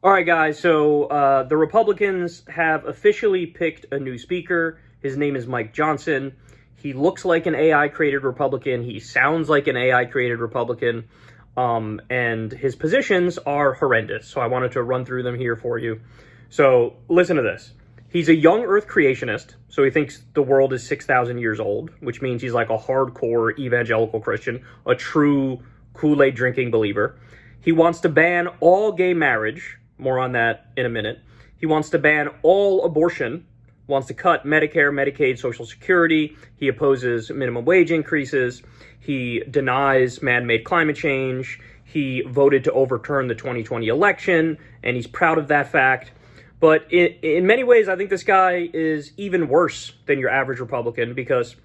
All right, guys. So the Republicans have officially picked a new speaker. His name is Mike Johnson. He looks like an AI-created Republican. He sounds like an AI-created Republican. And his positions are horrendous. So I wanted to run through them here for you. So listen to this. He's a young Earth creationist. So he thinks the world is 6,000 years old, which means he's like a hardcore evangelical Christian, a true Kool-Aid drinking believer. He wants to ban all gay marriage. More on that in a minute. He wants to ban all abortion, wants to cut Medicare, Medicaid, Social Security. He opposes minimum wage increases. He denies man-made climate change. He voted to overturn the 2020 election, and he's proud of that fact. But in many ways, I think this guy is even worse than your average Republican because,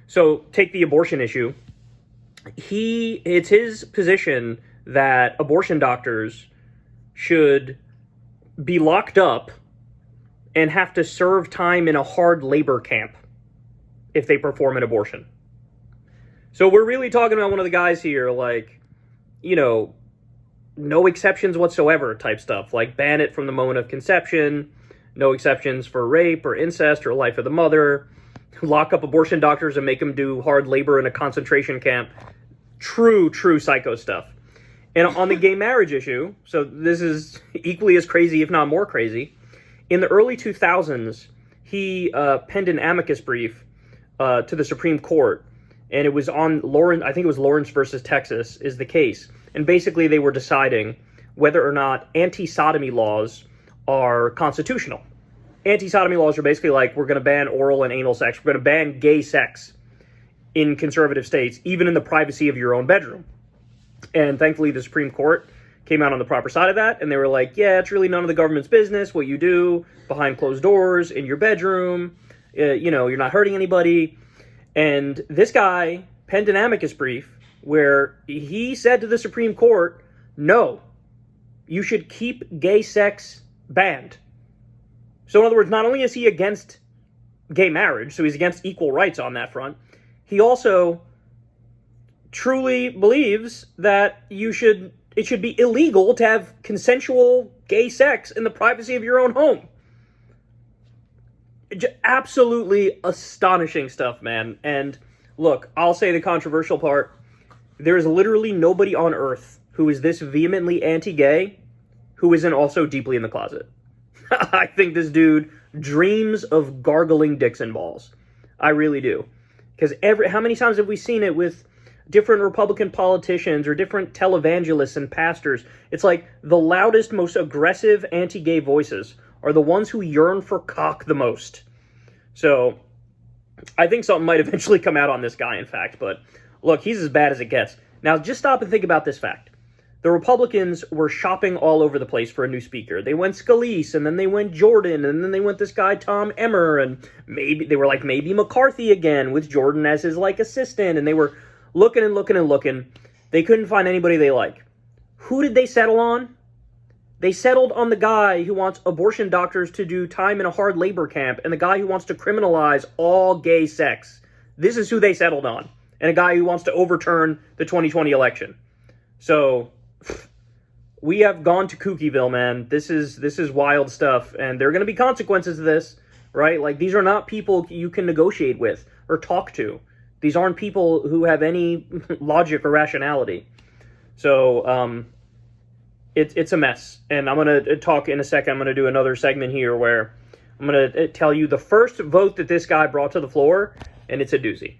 so take the abortion issue. It's his position that abortion doctors should be locked up and have to serve time in a hard labor camp if they perform an abortion. So we're really talking about one of the guys here, like, no exceptions whatsoever type stuff, like ban it from the moment of conception, no exceptions for rape or incest or life of the mother, lock up abortion doctors and make them do hard labor in a concentration camp. True psycho stuff. And on the gay marriage issue, so this is equally as crazy, if not more crazy. In the early 2000s, he penned an amicus brief to the Supreme Court, and it was on Lawrence, I think it was Lawrence versus Texas is the case. And basically they were deciding whether or not anti-sodomy laws are constitutional. Anti-sodomy laws are basically like, we're going to ban oral and anal sex. We're going to ban gay sex in conservative states, even in the privacy of your own bedroom. And thankfully, the Supreme Court came out on the proper side of that, and they were like, yeah, it's really none of the government's business what you do behind closed doors in your bedroom. You're not hurting anybody. And this guy penned an amicus brief where he said to the Supreme Court, no, you should keep gay sex banned. So in other words, not only is he against gay marriage, so he's against equal rights on that front, he also truly believes that it should be illegal to have consensual gay sex in the privacy of your own home. Absolutely astonishing stuff, man. And look, I'll say the controversial part. There is literally nobody on earth who is this vehemently anti-gay who isn't also deeply in the closet. I think this dude dreams of gargling Dixon balls. I really do. Because how many times have we seen it with different Republican politicians or different televangelists and pastors? It's like the loudest, most aggressive anti-gay voices are the ones who yearn for cock the most. So I think something might eventually come out on this guy, in fact. But look, he's as bad as it gets. Now, just stop and think about this fact. The Republicans were shopping all over the place for a new speaker. They went Scalise, and then they went Jordan, and then they went this guy Tom Emmer, and maybe McCarthy again with Jordan as his assistant, and they were looking and looking and looking. They couldn't find anybody they like. Who did they settle on? They settled on the guy who wants abortion doctors to do time in a hard labor camp and the guy who wants to criminalize all gay sex. This is who they settled on. And a guy who wants to overturn the 2020 election. So we have gone to Kookyville, man. This is wild stuff. And there are going to be consequences to this, right? Like, these are not people you can negotiate with or talk to. These aren't people who have any logic or rationality. So it's a mess. And I'm going to talk in a second. I'm going to do another segment here where I'm going to tell you the first vote that this guy brought to the floor, and it's a doozy.